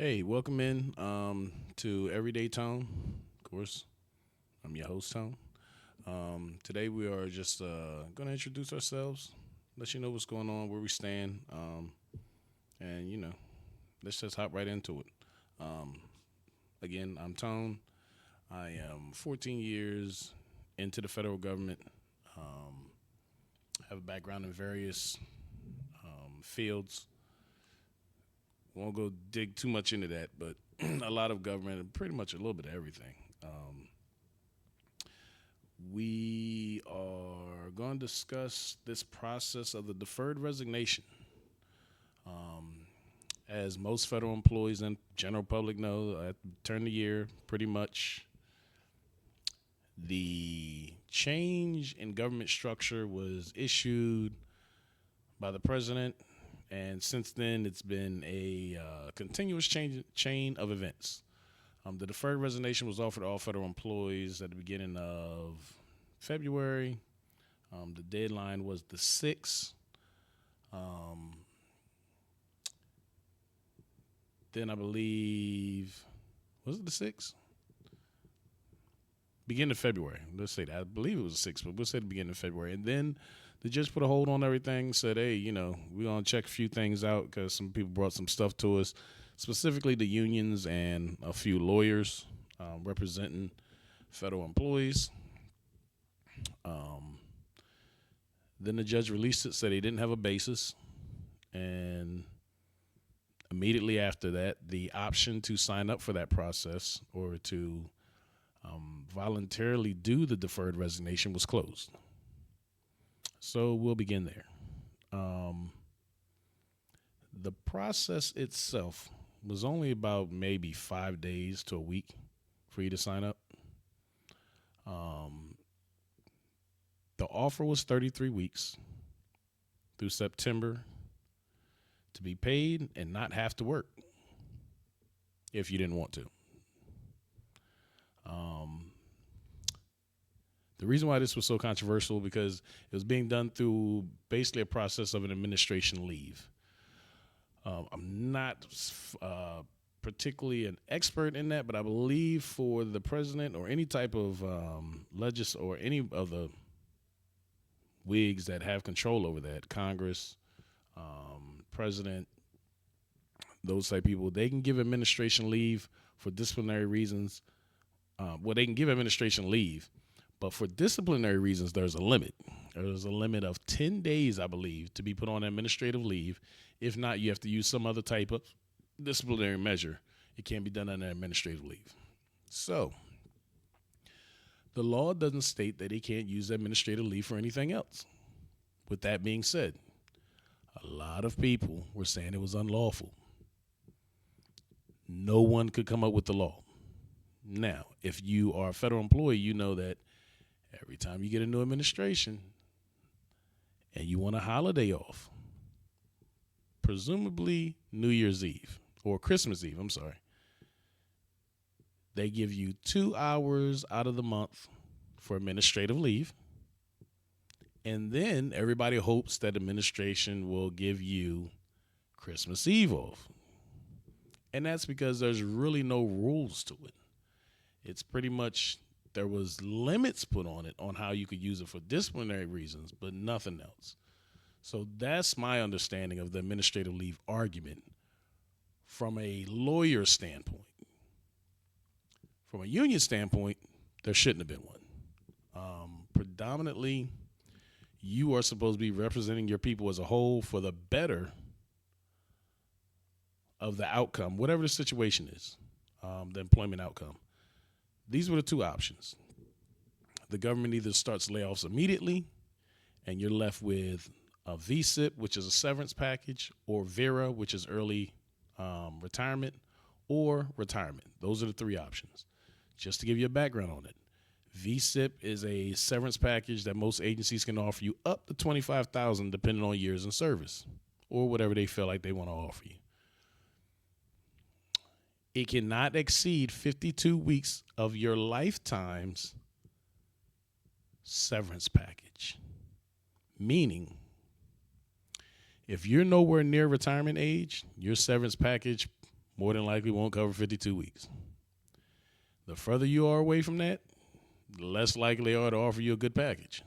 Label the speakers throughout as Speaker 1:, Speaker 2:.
Speaker 1: Hey, welcome in to Everyday Tone. Of course, I'm your host, Tone. Today we are just going to introduce ourselves, let you know what's going on, where we stand, and let's just hop right into it. Um, Again, I'm Tone. I am 14 years into the federal government. Um, have a background in various fields. Won't go dig too much into that, but a lot of government and pretty much a little bit of everything. We are going to discuss this process of the deferred resignation. Um, as most federal employees and general public know, at the turn of the year, pretty much the change in government structure was issued by the president, and since then it's been a continuous chain of events. The deferred resignation was offered to all federal employees at the beginning of February. The deadline was the 6th. Um, then I believe, was it the 6th? Beginning of February. Let's say that. I believe it was the 6th, but we'll say the beginning of February. And then the judge put a hold on everything, said, hey, we're going to check a few things out because some people brought some stuff to us, specifically the unions and a few lawyers representing federal employees. Um, then the judge released it, said he didn't have a basis, and immediately after that, the option to sign up for that process or to voluntarily do the deferred resignation was closed. So we'll begin there. Um, the process itself was only about maybe 5 days to a week for you to sign up. Um, the offer was 33 weeks through September to be paid and not have to work if you didn't want to. The reason why this was so controversial because it was being done through basically a process of an administration leave. I'm not particularly an expert in that, but I believe for the president or any type of or any of the wigs that have control over that, Congress, president, those type of people, they can give administration leave for disciplinary reasons. They can give administration leave, but for disciplinary reasons, there's a limit. There's a limit of 10 days, I believe, to be put on administrative leave. If not, you have to use some other type of disciplinary measure. It can't be done on administrative leave. So, the law doesn't state that he can't use administrative leave for anything else. With that being said, a lot of people were saying it was unlawful. No one could come up with the law. Now, if you are a federal employee, you know that every time you get a new administration and you want a holiday off, presumably New Year's Eve or Christmas Eve, they give you 2 hours out of the month for administrative leave. And then everybody hopes that administration will give you Christmas Eve off. And that's because there's really no rules to it. It's pretty much there was limits put on it on how you could use it for disciplinary reasons, but nothing else. So that's my understanding of the administrative leave argument from a lawyer standpoint. From a union standpoint, there shouldn't have been one. Predominantly, you are supposed to be representing your people as a whole for the better of the outcome, whatever the situation is, the employment outcome. These were the two options. The government either starts layoffs immediately and you're left with a VSIP, which is a severance package, or VERA, which is early retirement, or retirement. Those are the three options. Just to give you a background on it, VSIP is a severance package that most agencies can offer you up to $25,000 depending on years in service or whatever they feel like they want to offer you. It cannot exceed 52 weeks of your lifetime's severance package. Meaning, if you're nowhere near retirement age, your severance package more than likely won't cover 52 weeks. The further you are away from that, the less likely they are to offer you a good package.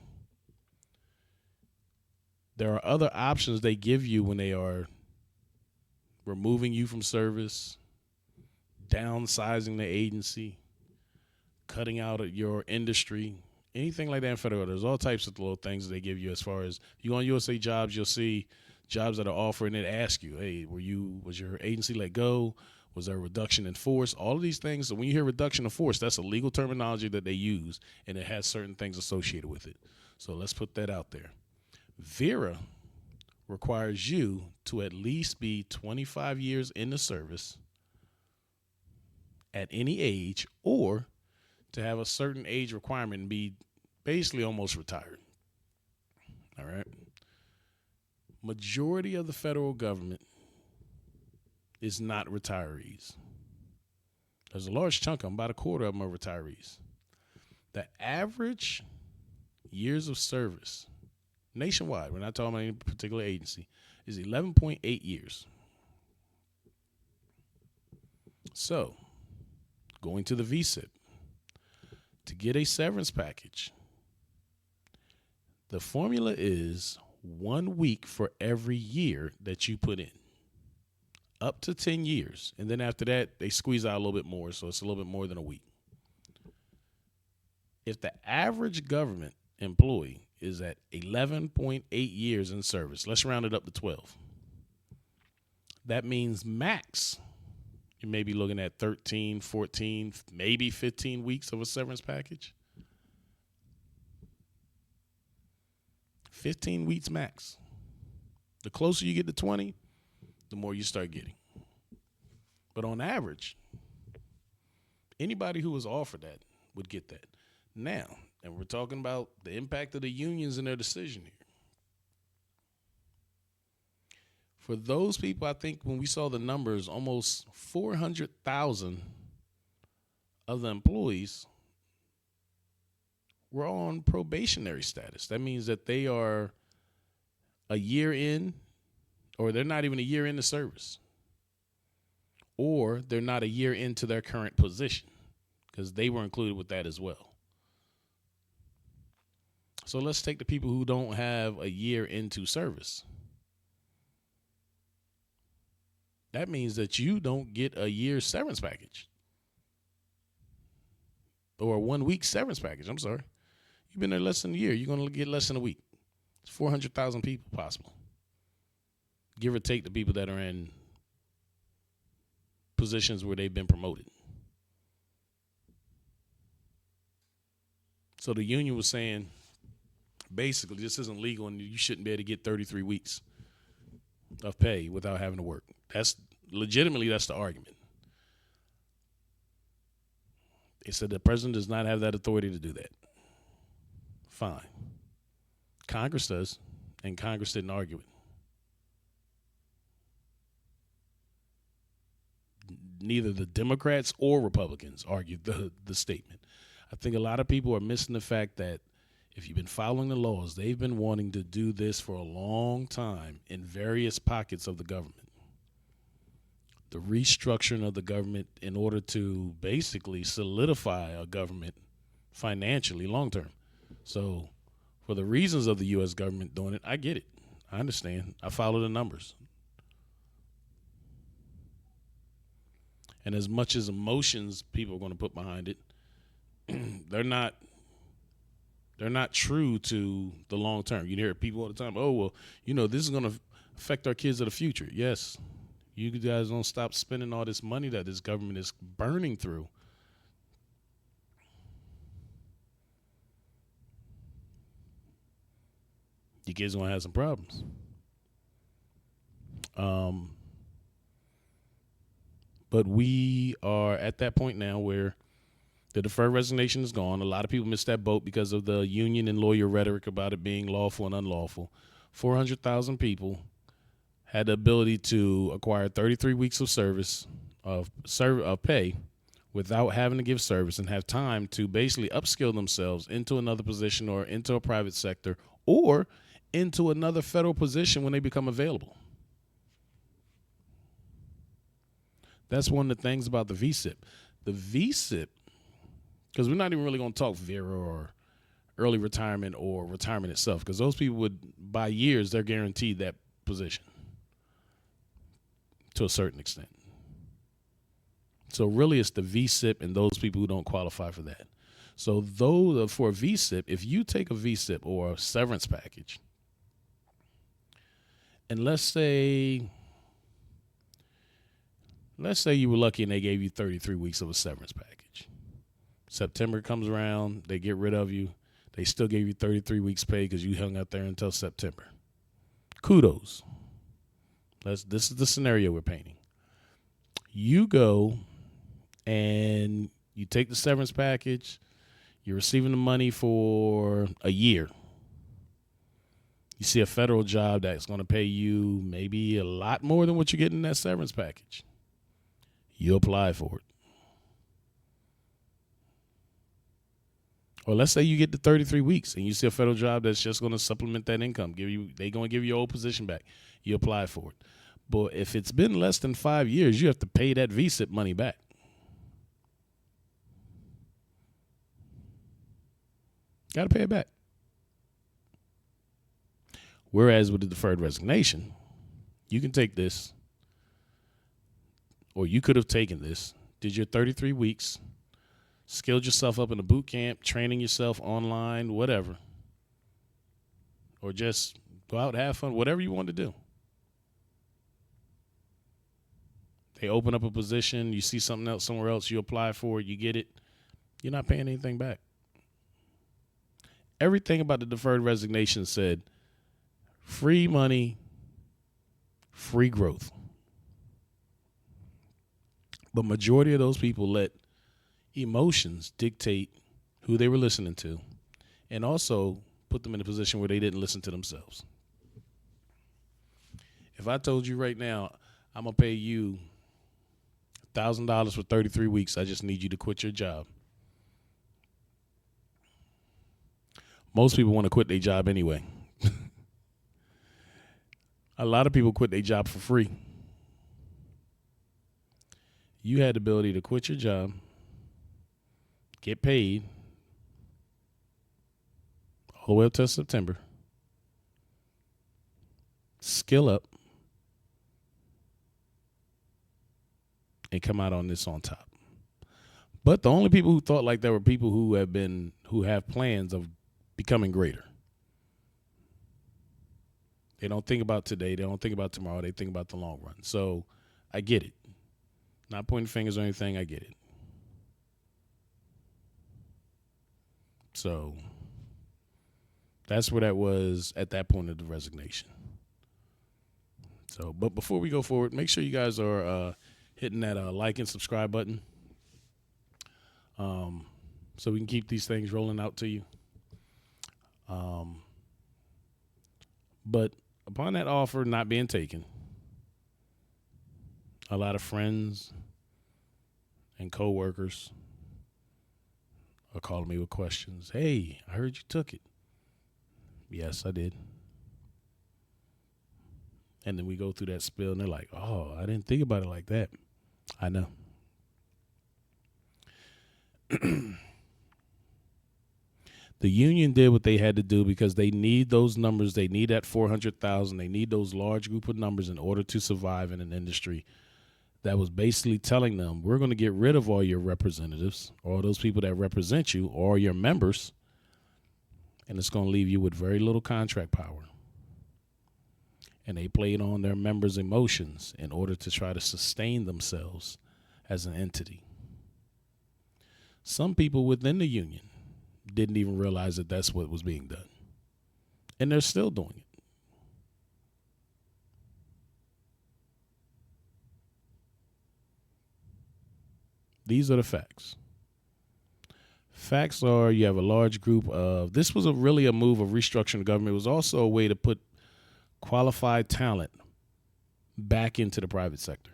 Speaker 1: There are other options they give you when they are removing you from service, downsizing the agency, cutting out of your industry, anything like that in federal. There's all types of little things that they give you as far as if you go on USA Jobs, you'll see jobs that are offering it ask you, hey, was your agency let go? Was there a reduction in force? All of these things. So when you hear reduction of force, that's a legal terminology that they use, and it has certain things associated with it. So let's put that out there. VERA requires you to at least be 25 years in the service at any age, or to have a certain age requirement and be basically almost retired. All right. Majority of the federal government is not retirees. There's a large chunk of them, about a quarter of them are retirees. The average years of service nationwide, we're not talking about any particular agency, is 11.8 years. So, going to the VSIP, to get a severance package, the formula is 1 week for every year that you put in, up to 10 years. And then after that, they squeeze out a little bit more, so it's a little bit more than a week. If the average government employee is at 11.8 years in service, let's round it up to 12. That means max, you may be looking at 13, 14, maybe 15 weeks of a severance package. 15 weeks max. The closer you get to 20, the more you start getting. But on average, anybody who was offered that would get that. Now, and we're talking about the impact of the unions in their decision here. For those people, I think when we saw the numbers, almost 400,000 of the employees were on probationary status. That means that they are a year in, or they're not even a year into service, or they're not a year into their current position, because they were included with that as well. So let's take the people who don't have a year into service. That means that you don't get a year's severance package, or a 1 week severance package. I'm sorry. You've been there less than a year. You're going to get less than a week. It's 400,000 people possible, give or take the people that are in positions where they've been promoted. So the union was saying, basically, this isn't legal and you shouldn't be able to get 33 weeks of pay without having to work. That's legitimately, that's the argument. They said the president does not have that authority to do that. Fine. Congress does, and Congress didn't argue it. Neither the Democrats or Republicans argued the statement. I think a lot of people are missing the fact that if you've been following the laws, they've been wanting to do this for a long time in various pockets of the government. The restructuring of the government in order to basically solidify a government financially long term. So for the reasons of the U.S. government doing it, I get it. I understand. I follow the numbers. And as much as emotions people are going to put behind it, they're not true to the long term. You hear people all the time, oh, well, this is going to affect our kids of the future. Yes, you guys don't stop spending all this money that this government is burning through. Your kids are going to have some problems. But we are at that point now where the deferred resignation is gone. A lot of people missed that boat because of the union and lawyer rhetoric about it being lawful and unlawful. 400,000 people had the ability to acquire 33 weeks of service of pay without having to give service, and have time to basically upskill themselves into another position or into a private sector or into another federal position when they become available. That's one of the things about the VSIP. The VSIP, because we're not even really going to talk VERA or early retirement or retirement itself, because those people would, by years, they're guaranteed that position to a certain extent. So really it's the VSIP and those people who don't qualify for that. So though for a VSIP, if you take a VSIP or a severance package, and let's say you were lucky and they gave you 33 weeks of a severance package. September comes around, they get rid of you. They still gave you 33 weeks pay because you hung out there until September. Kudos. This is the scenario we're painting. You go and you take the severance package. You're receiving the money for a year. You see a federal job that's going to pay you maybe a lot more than what you're getting in that severance package. You apply for it. Or let's say you get the 33 weeks and you see a federal job that's just going to supplement that income. They're going to give you your old position back. You apply for it. But if it's been less than 5 years, you have to pay that VSIP money back. Got to pay it back. Whereas with the deferred resignation, you can take this, or you could have taken this, did your 33 weeks, skilled yourself up in a boot camp, training yourself online, whatever, or just go out, have fun, whatever you want to do. They open up a position, you see something else somewhere else, you apply for it, you get it, you're not paying anything back. Everything about the deferred resignation said free money, free growth. But majority of those people let emotions dictate who they were listening to and also put them in a position where they didn't listen to themselves. If I told you right now, I'm going to pay you $1,000 for 33 weeks, I just need you to quit your job. Most people want to quit their job anyway. A lot of people quit their job for free. You had the ability to quit your job, get paid all the way up to September, skill up, and come out on this on top. But the only people who thought like that were people who have plans of becoming greater. They don't think about today. They don't think about tomorrow. They think about the long run. So I get it. Not pointing fingers or anything. I get it. So that's where that was at that point of the resignation. So, but before we go forward, make sure you guys are hitting that like and subscribe button, so we can keep these things rolling out to you. But upon that offer not being taken, a lot of friends and coworkers are calling me with questions. Hey, I heard you took it. Yes, I did. And then we go through that spill, and they're like, oh, I didn't think about it like that. I know. The union did what they had to do because they need those numbers. They need that 400,000. They need those large group of numbers in order to survive in an industry that was basically telling them, we're going to get rid of all your representatives or those people that represent you or your members, and it's going to leave you with very little contract power. And they played on their members' emotions in order to try to sustain themselves as an entity. Some people within the union didn't even realize that that's what was being done. And they're still doing it. These are the facts. Facts are you have a large group of, this was really a move of restructuring the government. It was also a way to put qualified talent back into the private sector.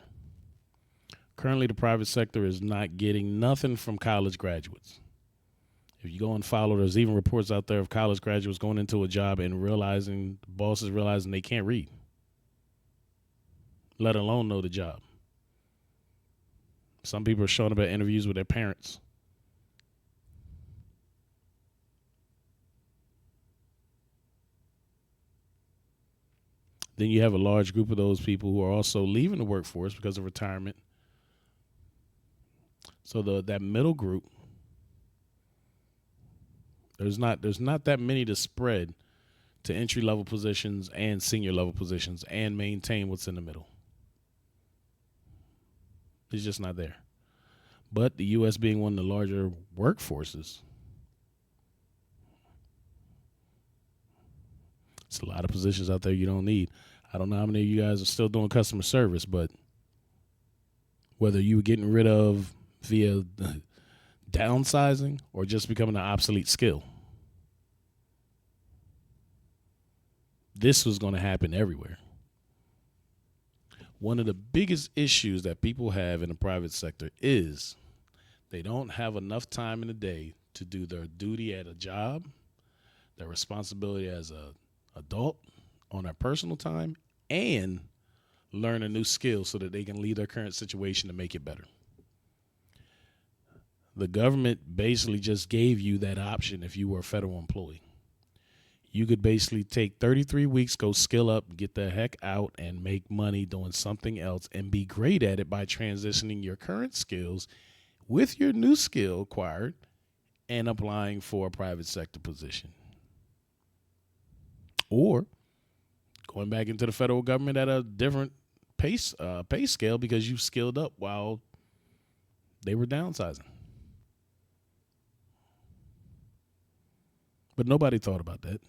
Speaker 1: Currently, the private sector is not getting nothing from college graduates. If you go and follow, there's even reports out there of college graduates going into a job and realizing, bosses realizing they can't read, let alone know the job. Some people are showing up at interviews with their parents. Then you have a large group of those people who are also leaving the workforce because of retirement. So that middle group, there's not that many to spread to entry level positions and senior level positions and maintain what's in the middle. It's just not there. But the U.S. being one of the larger workforces, it's a lot of positions out there you don't need. I don't know how many of you guys are still doing customer service, but whether you were getting rid of via downsizing or just becoming an obsolete skill, this was going to happen everywhere. One of the biggest issues that people have in the private sector is they don't have enough time in the day to do their duty at a job, their responsibility as an adult on their personal time, and learn a new skill so that they can leave their current situation to make it better. The government basically just gave you that option if you were a federal employee. You could basically take 33 weeks, go skill up, get the heck out, and make money doing something else and be great at it by transitioning your current skills with your new skill acquired and applying for a private sector position. Or going back into the federal government at a different pay scale because you skilled up while they were downsizing. But nobody thought about that.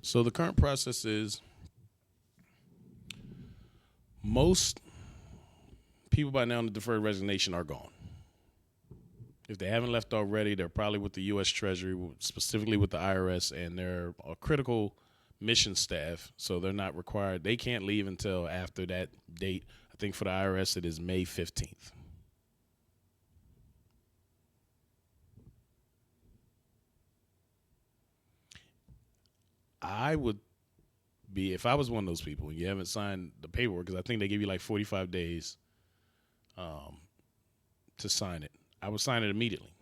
Speaker 1: So the current process is most people by now in the deferred resignation are gone. If they haven't left already, they're probably with the U.S. Treasury, specifically with the IRS, and they're a critical mission staff, so they're not required. They can't leave until after that date. I think for the IRS it is May 15th. I would be, if I was one of those people and you haven't signed the paperwork, because I think they give you like 45 days to sign it, I would sign it immediately.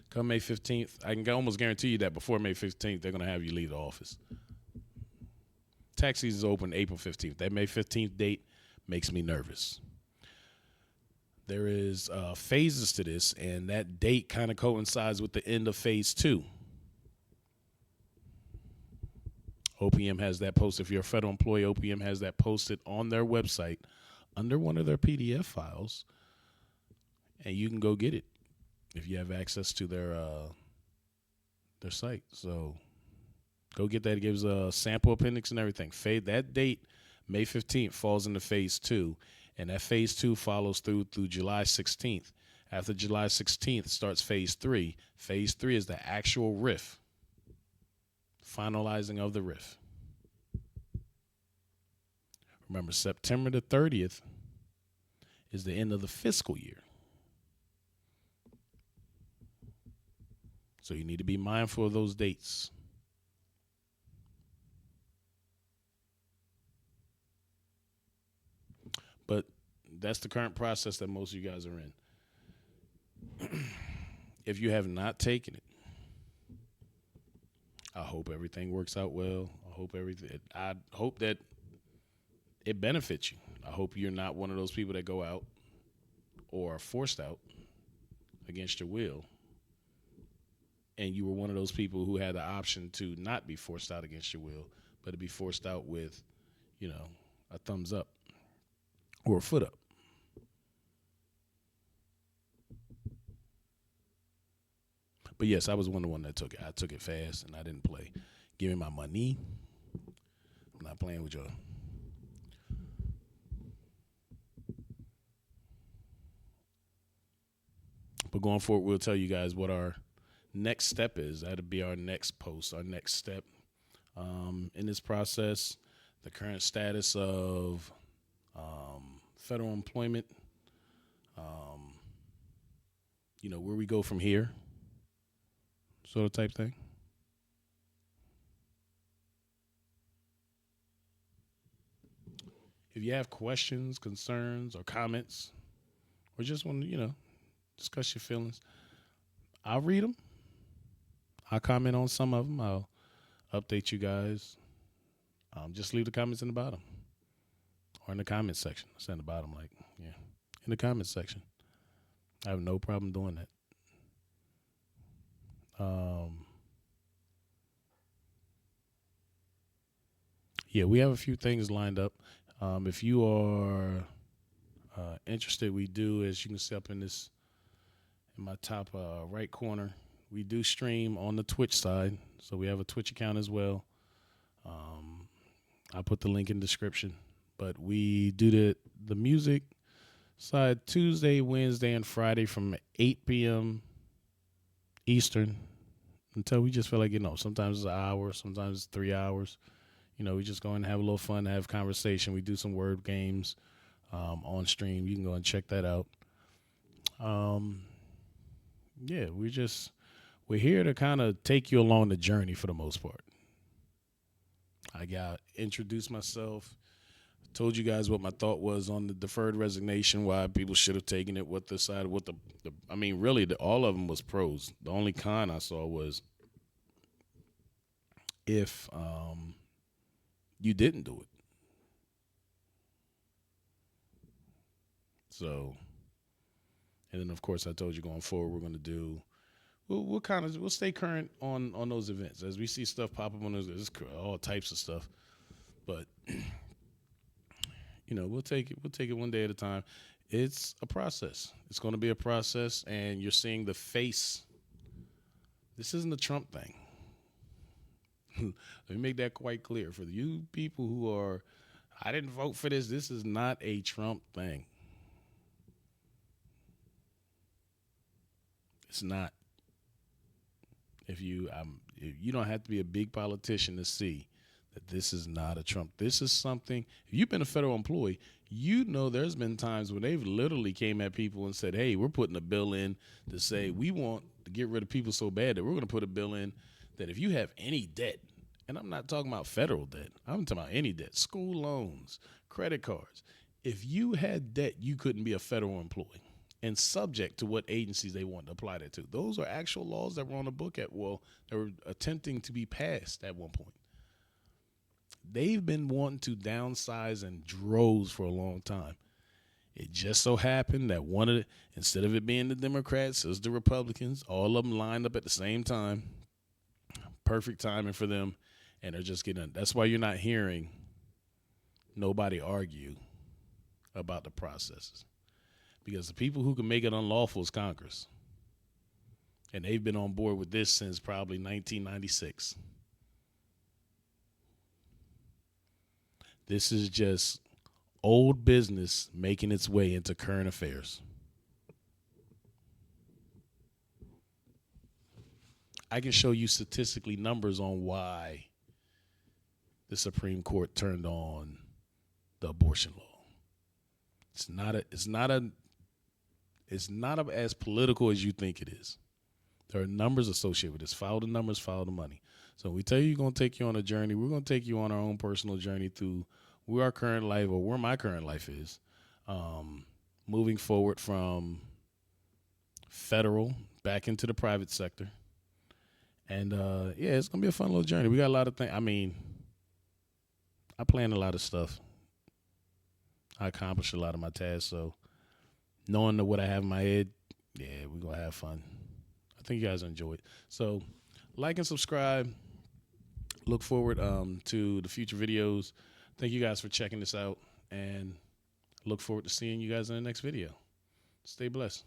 Speaker 1: Come May 15th, I can almost guarantee you that before May 15th, they're going to have you leave the office. Tax season is open April 15th. That May 15th date makes me nervous. There is phases to this, and that date kind of coincides with the end of phase 2. OPM has that posted. If you're a federal employee, OPM has that posted on their website under one of their PDF files, and you can go get it if you have access to their site. So go get that. It gives a sample appendix and everything. That date, May 15th, falls into phase 2, and that phase 2 follows through July 16th. After July 16th starts phase 3. Phase 3 is the actual RIF. Finalizing of the RIF. Remember, September the 30th is the end of the fiscal year. So you need to be mindful of those dates. But that's the current process that most of you guys are in. If you have not taken it, I hope everything works out well. I hope that it benefits you. I hope you're not one of those people that go out or are forced out against your will, and you were one of those people who had the option to not be forced out against your will, but to be forced out with, a thumbs up or a foot up. But yes, I was one that took it. I took it fast, and I didn't play. Give me my money. I'm not playing with y'all. But going forward, we'll tell you guys what our next step is. That'll be our next post, our next step in this process, the current status of federal employment, where we go from here, sort of type thing. if you have questions, concerns, or comments, or just want to, discuss your feelings, I'll read them. I'll comment on some of them. I'll update you guys. Just leave the comments in the bottom or in the comment section. I said in the bottom, in the comment section. I have no problem doing that. We have a few things lined up. If you are interested, we do, as you can see up in my top right corner, we do stream on the Twitch side. So we have a Twitch account as well. I'll put the link in the description. But we do the music side Tuesday, Wednesday, and Friday from 8 p.m. Eastern until we just feel like, sometimes it's an hour, sometimes it's 3 hours. We just go and have a little fun, have conversation. We do some word games on stream. You can go and check that out. We're here to kind of take you along the journey for the most part. I got introduced myself, told you guys what my thought was on the deferred resignation, why people should have taken it, what the side, all of them was pros. The only con I saw was if you didn't do it. So, and then of course I told you going forward we're going to do. We'll stay current on those events as we see stuff pop up on those. There's all types of stuff, but we'll take it one day at a time. It's a process. It's going to be a process, and you're seeing the face. This isn't a Trump thing. Let me make that quite clear for you people who are, I didn't vote for this. This is not a Trump thing. It's not. If you don't have to be a big politician to see that this is not a Trump. This is something. If you've been a federal employee, there's been times when they've literally came at people and said, "Hey, we're putting a bill in to say we want to get rid of people so bad that we're going to put a bill in that if you have any debt," and I'm not talking about federal debt, I'm talking about any debt, school loans, credit cards. If you had debt, you couldn't be a federal employee and subject to what agencies they want to apply that to. Those are actual laws that were on the book that were attempting to be passed at one point. They've been wanting to downsize in droves for a long time. It just so happened that instead of it being the Democrats, it was the Republicans. All of them lined up at the same time. Perfect timing for them. And they're just getting, that's why you're not hearing nobody argue about the processes. Because the people who can make it unlawful is Congress. And they've been on board with this since probably 1996. This is just old business making its way into current affairs. I can show you statistically numbers on why the Supreme Court turned on the abortion law. It's not as political as you think it is. There are numbers associated with this. Follow the numbers, follow the money. So we tell you we're going to take you on a journey. We're going to take you on our own personal journey through where our current life or where my current life is. Moving forward from federal back into the private sector. And, it's going to be a fun little journey. We got a lot of things. I plan a lot of stuff. I accomplish a lot of my tasks. So knowing what I have in my head, we're going to have fun. I think you guys enjoy it. So like and subscribe. Look forward to the future videos. Thank you guys for checking this out, and look forward to seeing you guys in the next video. Stay blessed.